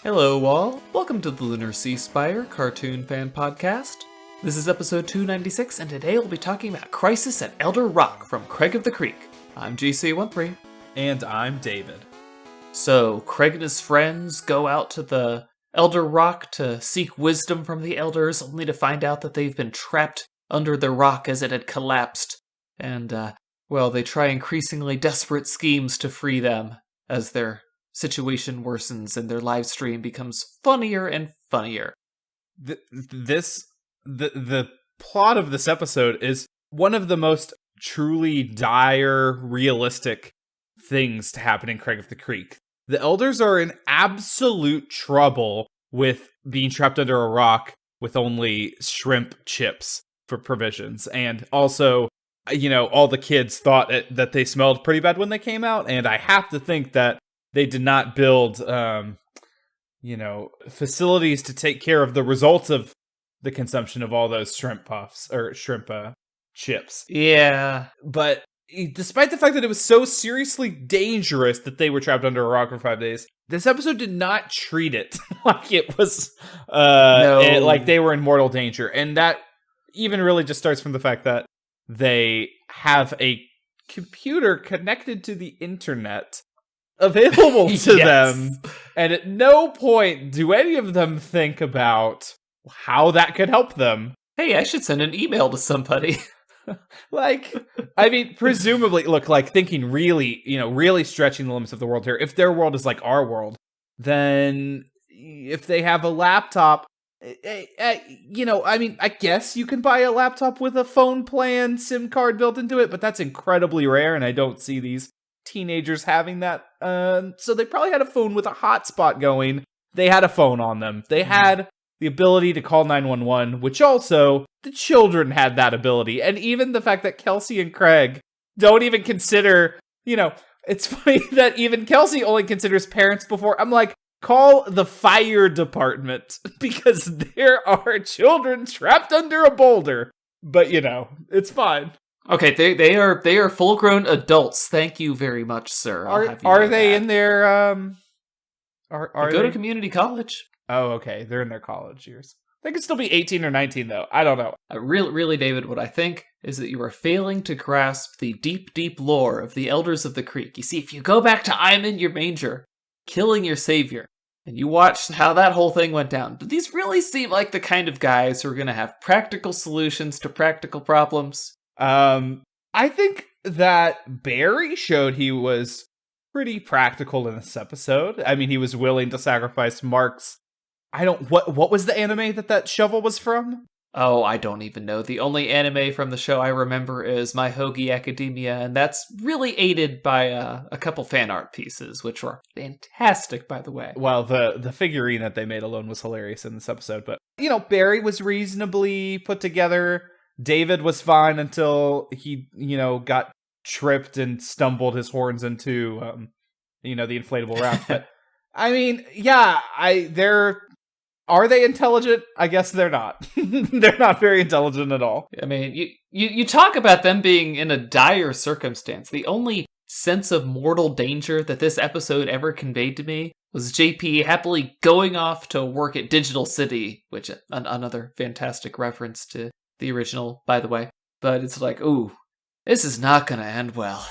Hello, all. Welcome to the Lunar Sea Spire Cartoon Fan Podcast. This is episode 296, and today we'll be talking about Crisis at Elder Rock from Craig of the Creek. I'm GC13. And I'm David. So, Craig and his friends go out to the Elder Rock to seek wisdom from the elders, only to find out that they've been trapped under the rock as it had collapsed. And, they try increasingly desperate schemes to free them as their situation worsens and their live stream becomes funnier and funnier. The plot of this episode is one of the most truly dire, realistic things to happen in Craig of the Creek. The elders are in absolute trouble with being trapped under a rock with only shrimp chips for provisions. And also, all the kids thought that they smelled pretty bad when they came out. And I have to think that they did not build, facilities to take care of the results of the consumption of all those shrimp puffs or shrimp chips. Yeah. But despite the fact that it was so seriously dangerous that they were trapped under a rock for 5 days, this episode did not treat it like it was, like they were in mortal danger. And that even really just starts from the fact that they have a computer connected to the internet available to them, and at no point do any of them think about how that could help them. Hey, I should send an email to somebody. Presumably, thinking really stretching the limits of the world here. If their world is like our world, then if they have a laptop, I guess you can buy a laptop with a phone plan SIM card built into it, but that's incredibly rare, and I don't see these teenagers having that. So they probably had a phone with a hotspot going. They had a phone on them. They had the ability to call 911, which also the children had that ability. And even the fact that Kelsey and Craig don't even consider, it's funny that even Kelsey only considers parents before. I'm like, call the fire department because there are children trapped under a boulder. But, it's fine. Okay, they are full-grown adults. Thank you very much, sir. Are they in their they go to community college? Oh, okay. They're in their college years. They could still be 18 or 19, though. I don't know. Really, David, what I think is that you are failing to grasp the deep, deep lore of the Elders of the Creek. You see, if you go back to I'm in your manger, killing your savior, and you watch how that whole thing went down, do these really seem like the kind of guys who are going to have practical solutions to practical problems? I think that Barry showed he was pretty practical in this episode. I mean, he was willing to sacrifice Mark's. What was the anime that shovel was from? Oh, I don't even know. The only anime from the show I remember is My Hoagie Academia, and that's really aided by a couple fan art pieces, which were fantastic, by the way. Well, the figurine that they made alone was hilarious in this episode, but, Barry was reasonably put together. David was fine until he, got tripped and stumbled his horns into, the inflatable raft. But, are they intelligent? I guess they're not. They're not very intelligent at all. I mean, you talk about them being in a dire circumstance. The only sense of mortal danger that this episode ever conveyed to me was JP happily going off to work at Digital City, which another fantastic reference to the original, by the way. But it's like, ooh, this is not going to end well.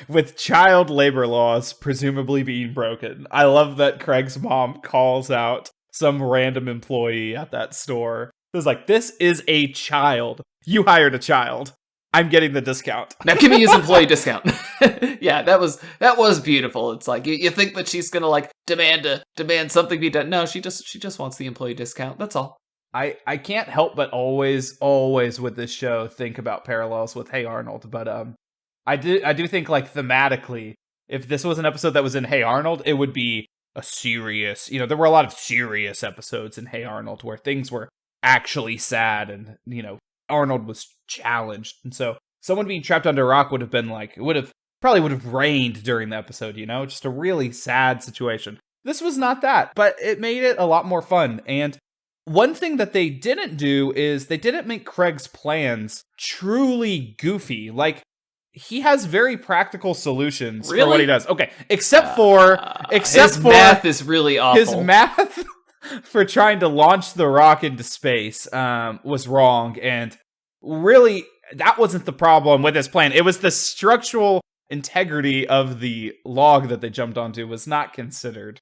With child labor laws presumably being broken. I love that Craig's mom calls out some random employee at that store. It's like, this is a child. You hired a child. I'm getting the discount. Now give me his employee discount. Yeah, that was beautiful. It's like, you think that she's going to demand something be done. No, she just wants the employee discount. That's all. I can't help but always with this show think about parallels with Hey Arnold, but I do think thematically, if this was an episode that was in Hey Arnold, it would be a serious, there were a lot of serious episodes in Hey Arnold where things were actually sad and, Arnold was challenged. And so someone being trapped under a rock would have been probably would have rained during the episode, just a really sad situation. This was not that, but it made it a lot more fun. And one thing that they didn't do is they didn't make Craig's plans truly goofy. he has very practical solutions for Really? what he does. Okay, except for his math is really awful. his math for trying to launch the rock into space was wrong, and really that wasn't the problem with his plan. It was the structural integrity of the log that they jumped onto was not considered.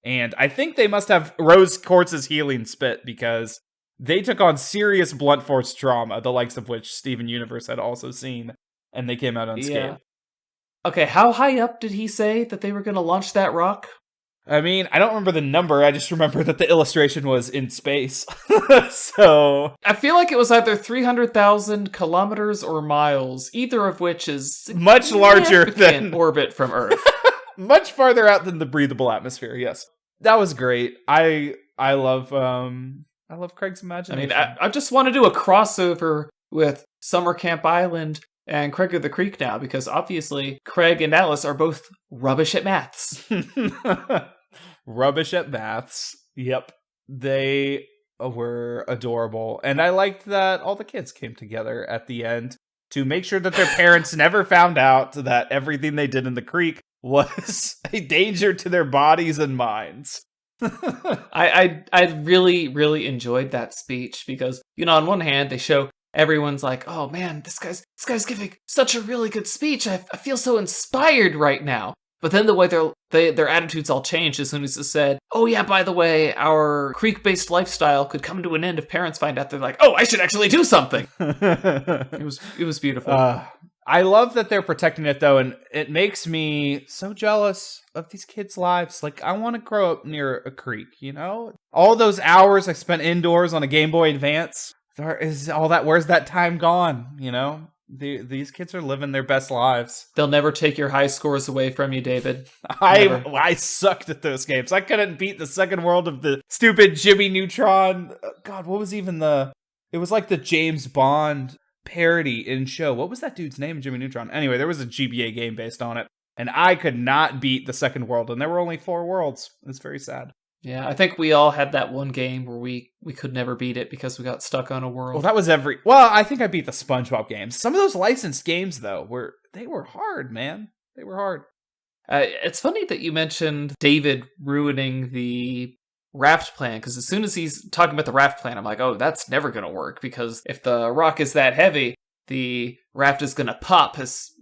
And I think they must have rose quartz's healing spit because they took on serious blunt force trauma, the likes of which Steven Universe had also seen, and they came out unscathed. Yeah. Okay, how high up did he say that they were going to launch that rock? I mean, I don't remember the number, I just remember that the illustration was in space. So I feel like it was either 300,000 kilometers or miles, either of which is much larger than orbit from Earth. Much farther out than the breathable atmosphere, yes. That was great. I love Craig's imagination. I mean, I just want to do a crossover with Summer Camp Island and Craig of the Creek now, because obviously Craig and Alice are both rubbish at maths. Rubbish at maths. Yep. They were adorable. And I liked that all the kids came together at the end to make sure that their parents never found out that everything they did in the creek was a danger to their bodies and minds. I really, really enjoyed that speech because, on one hand, they show everyone's like, oh man, this guy's giving such a really good speech. I feel so inspired right now. But then the way their attitudes all changed as soon as it said, oh yeah, by the way, our creek-based lifestyle could come to an end if parents find out. They're like, oh, I should actually do something. It was beautiful. I love that they're protecting it though, and it makes me so jealous of these kids' lives. Like, I want to grow up near a creek, All those hours I spent indoors on a Game Boy Advance, where's that time gone, These kids are living their best lives. They'll never take your high scores away from you, David. I sucked at those games. I couldn't beat the second world of the stupid Jimmy Neutron. God, what was even it was like the James Bond parody in show. What was that dude's name, Jimmy Neutron? Anyway, there was a GBA game based on it, and I could not beat the second world, and there were only 4 worlds. It's very sad. Yeah, I think we all had that one game where we could never beat it because we got stuck on a world. Well, that was I think I beat the SpongeBob games. Some of those licensed games, though, were hard, man. They were hard. It's funny that you mentioned David ruining the raft plan, because as soon as he's talking about the raft plan, I'm like, oh, that's never going to work, because if the rock is that heavy, the raft is going to pop. It's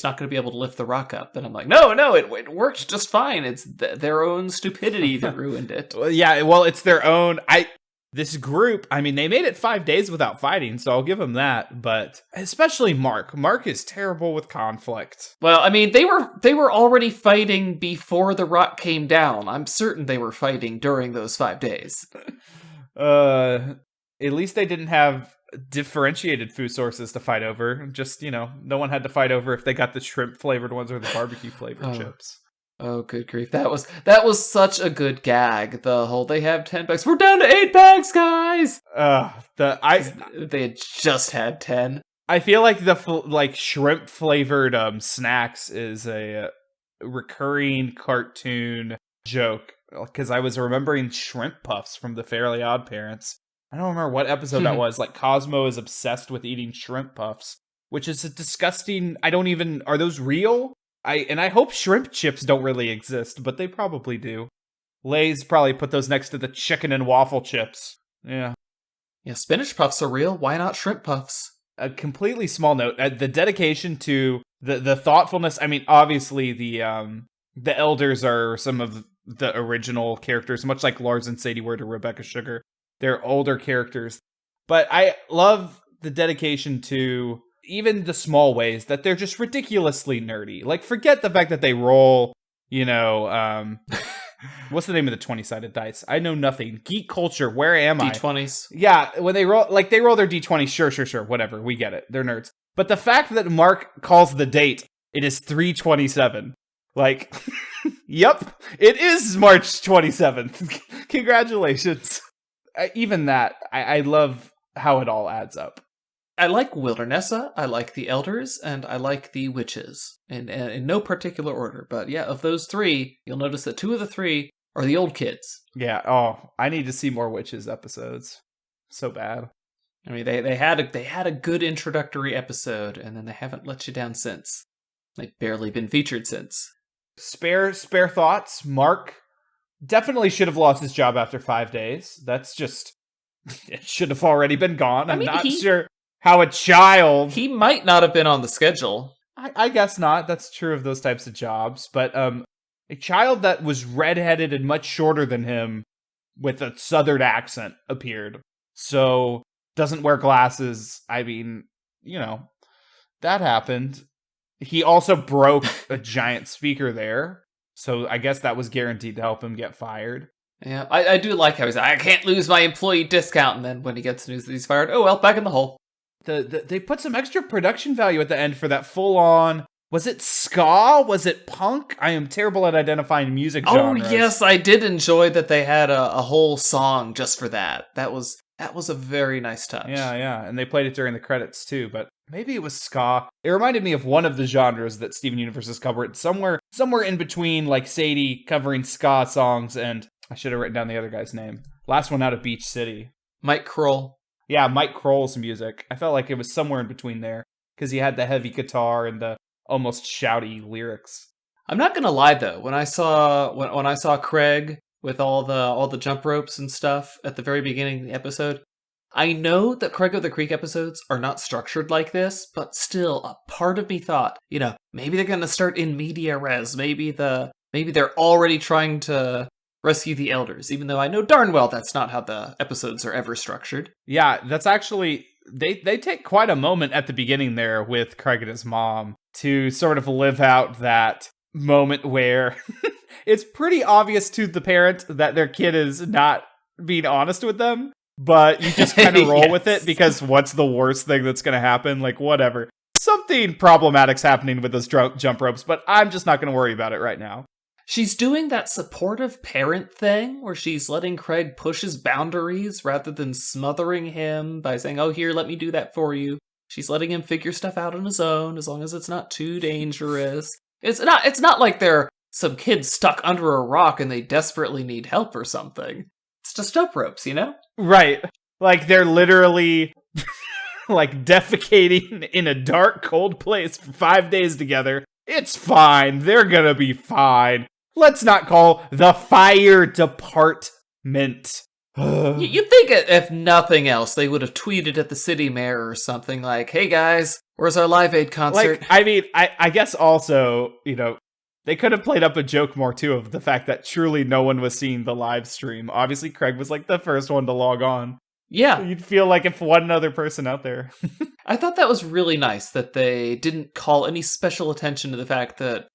not going to be able to lift the rock up. And I'm like, no, it worked just fine. It's their own stupidity that ruined it. Yeah, well, it's their own. This group, I mean, they made it 5 days without fighting, so I'll give them that. But especially Mark. Mark is terrible with conflict. Well, I mean, they were already fighting before the rock came down. I'm certain they were fighting during those 5 days. At least they didn't have differentiated food sources to fight over. Just, no one had to fight over if they got the shrimp flavored ones or the barbecue flavored chips. Oh, good grief. That was such a good gag. The whole, they have 10 bags. We're down to 8 bags, guys! They had just had 10. I feel like the shrimp flavored snacks is a recurring cartoon joke, because I was remembering shrimp puffs from the Fairly Odd Parents. I don't remember what episode that was. Like, Cosmo is obsessed with eating shrimp puffs, which is a disgusting. Are those real? I hope shrimp chips don't really exist, but they probably do. Lay's probably put those next to the chicken and waffle chips. Yeah. Yeah, spinach puffs are real. Why not shrimp puffs? A completely small note. The dedication to the thoughtfulness. I mean, obviously the elders are some of the original characters, much like Lars and Sadie were to Rebecca Sugar. They're older characters. But I love the dedication to even the small ways that they're just ridiculously nerdy. Like, forget the fact that they roll, what's the name of the 20-sided dice? I know nothing. Geek culture, where am I? D20s. Yeah, when they roll their D20s, sure, whatever, we get it. They're nerds. But the fact that Mark calls the date, it is 3/27. Like, yep, it is March 27th. Congratulations. Even that, I love how it all adds up. I like Wildernessa, I like the Elders, and I like the Witches. In no particular order. But yeah, of those 3, you'll notice that 2 of the 3 are the old kids. Yeah, I need to see more Witches episodes. So bad. I mean, they had a good introductory episode, and then they haven't let you down since. They've barely been featured since. Spare thoughts. Mark definitely should have lost his job after 5 days. That's just, it should have already been gone. I'm not sure how a child. He might not have been on the schedule. I guess not. That's true of those types of jobs. But a child that was redheaded and much shorter than him with a southern accent appeared. So, doesn't wear glasses. I mean, that happened. He also broke a giant speaker there. So, I guess that was guaranteed to help him get fired. Yeah, I do like how he's like, I can't lose my employee discount. And then when he gets news that he's fired, oh well, back in the hole. They put some extra production value at the end for that full-on... Was it ska? Was it punk? I am terrible at identifying music genres. Oh, yes, I did enjoy that they had a whole song just for that. That was a very nice touch. Yeah, and they played it during the credits, too, but maybe it was ska. It reminded me of one of the genres that Steven Universe has covered, somewhere in between, like Sadie covering ska songs, and I should have written down the other guy's name. Last one out of Beach City. Mike Kroll. Yeah, Mike Kroll's music. I felt like it was somewhere in between there, because he had the heavy guitar and the almost shouty lyrics. I'm not gonna lie though, when I saw Craig with all the jump ropes and stuff at the very beginning of the episode, I know that Craig of the Creek episodes are not structured like this, but still, a part of me thought, maybe they're gonna start in media res. Maybe they're already trying to rescue the elders, even though I know darn well that's not how the episodes are ever structured. Yeah, that's actually... They take quite a moment at the beginning there with Craig and his mom to sort of live out that moment where it's pretty obvious to the parent that their kid is not being honest with them, but you just kind of roll yes. with it because what's the worst thing that's going to happen? Like, whatever. Something problematic's happening with those jump ropes, but I'm just not going to worry about it right now. She's doing that supportive parent thing where she's letting Craig push his boundaries rather than smothering him by saying, oh, here, let me do that for you. She's letting him figure stuff out on his own as long as it's not too dangerous. It's not like they're some kids stuck under a rock and they desperately need help or something. It's just jump ropes, Right. Like they're literally like defecating in a dark, cold place for 5 days together. It's fine. They're gonna be fine. Let's not call the fire department. You'd think if nothing else, they would have tweeted at the city mayor or something like, hey guys, where's our Live Aid concert? Like, I mean, I guess also, they could have played up a joke more too of the fact that truly no one was seeing the live stream. Obviously, Craig was like the first one to log on. Yeah. So you'd feel like if one other person out there. I thought that was really nice that they didn't call any special attention to the fact that,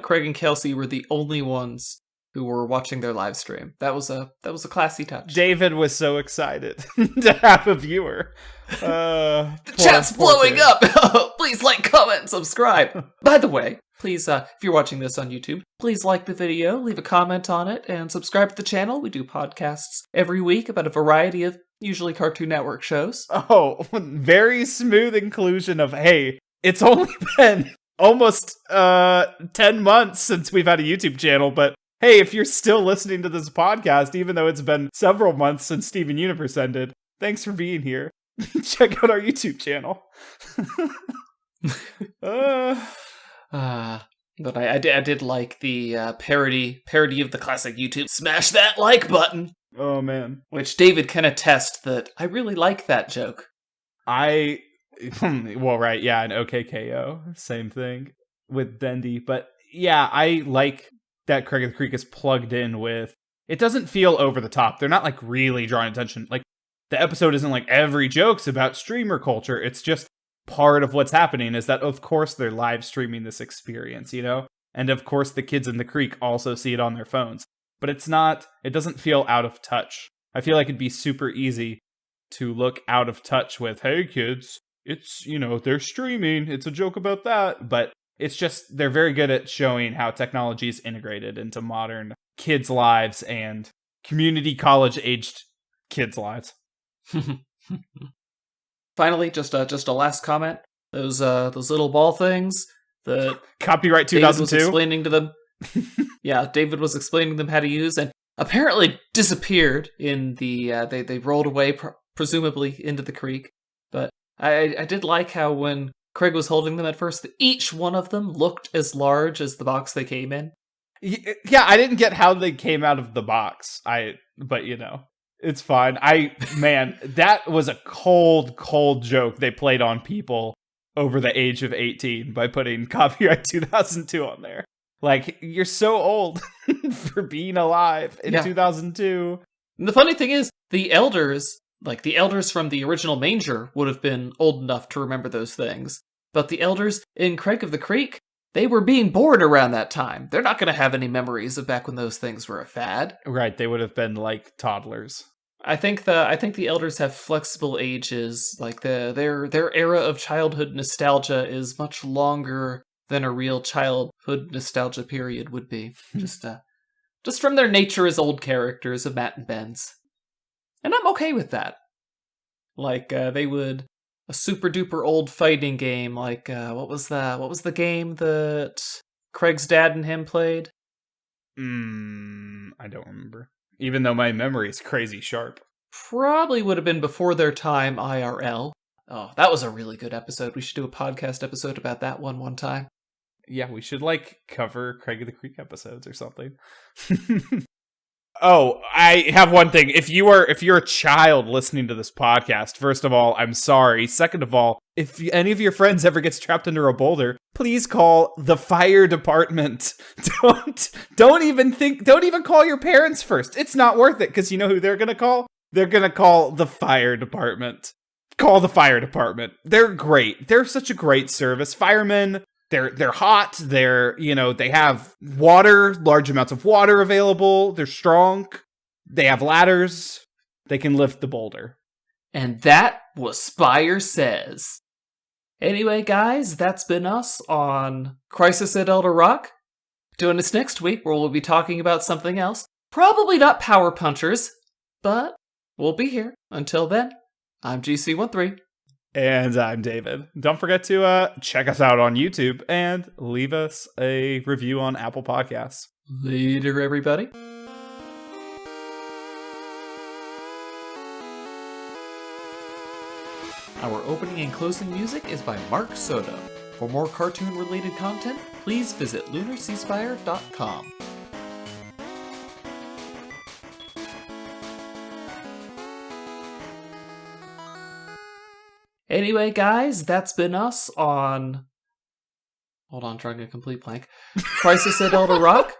Craig and Kelsey were the only ones who were watching their live stream. That was a classy touch. David was so excited to have a viewer. The chat's blowing up. Please like, comment, and subscribe. By the way, please, if you're watching this on YouTube, please like the video, leave a comment on it, and subscribe to the channel. We do podcasts every week about a variety of usually Cartoon Network shows. Oh, very smooth inclusion of, hey, it's only been almost 10 months since we've had a YouTube channel, but hey, if you're still listening to this podcast, even though it's been several months since Steven Universe ended, thanks for being here. Check out our YouTube channel. But I did like the parody of the classic YouTube smash that like button. Oh man. Which David can attest that I really like that joke. Well, right, yeah, and OKKO, same thing with Bendy. But yeah, I like that Craig of the Creek is plugged in with, it doesn't feel over the top. They're not like really drawing attention. Like the episode isn't like every joke's about streamer culture. It's just part of what's happening is that of course they're live streaming this experience, and of course the kids in the creek also see it on their phones. But it doesn't feel out of touch. I feel like it'd be super easy to look out of touch with, hey kids, it's, they're streaming, it's a joke about that. But it's just, they're very good at showing how technology is integrated into modern kids' lives and community college-aged kids' lives. Finally, just a last comment. Those little ball things that copyright 2002 David was explaining to them. Yeah, David was explaining them how to use, and apparently disappeared in the. They rolled away presumably into the creek. But I did like how when Craig was holding them at first, each one of them looked as large as the box they came in. Yeah, I didn't get how they came out of the box. But it's fine. Man, that was a cold joke they played on people over the age of 18 by putting copyright 2002 on there. Like, you're so old for being alive in 2002. And the funny thing is, the elders from the original Manger would have been old enough to remember those things. But the elders in Craig of the Creek, they were being born around that time. They're not going to have any memories of back when those things were a fad. Right, they would have been like toddlers. I think the elders have flexible ages. Like their era of childhood nostalgia is much longer than a real childhood nostalgia period would be. Just from their nature as old characters of Matt and Ben's. And I'm okay with that. Like, they would... A super duper old fighting game, like, what was the game that Craig's dad and him played? I don't remember. Even though my memory is crazy sharp. Probably would have been before their time IRL. Oh, that was a really good episode. We should do a podcast episode about that one time. Yeah, we should, cover Craig of the Creek episodes or something. Oh, I have one thing. If you're a child listening to this podcast, first of all, I'm sorry. Second of all, if any of your friends ever gets trapped under a boulder, please call the fire department. Don't even call your parents first. It's not worth it, because you know who they're going to call? They're going to call the fire department. Call the fire department. They're great. They're such a great service. Firemen, they're hot. They have water, large amounts of water available. They're strong. They have ladders. They can lift the boulder. And that was Spire Says. Anyway, guys, that's been us on Crisis at Elder Rock. Join us next week where we'll be talking about something else. Probably not Power Punchers, but we'll be here. Until then, I'm GC13. And I'm David. Don't forget to check us out on YouTube and leave us a review on Apple Podcasts. Later, everybody. Our opening and closing music is by Mark Soto. For more cartoon-related content, please visit lunarseaspire.com. Anyway, guys, that's been us on... Hold on, drawing a complete blank. Crisis at Elder Rock.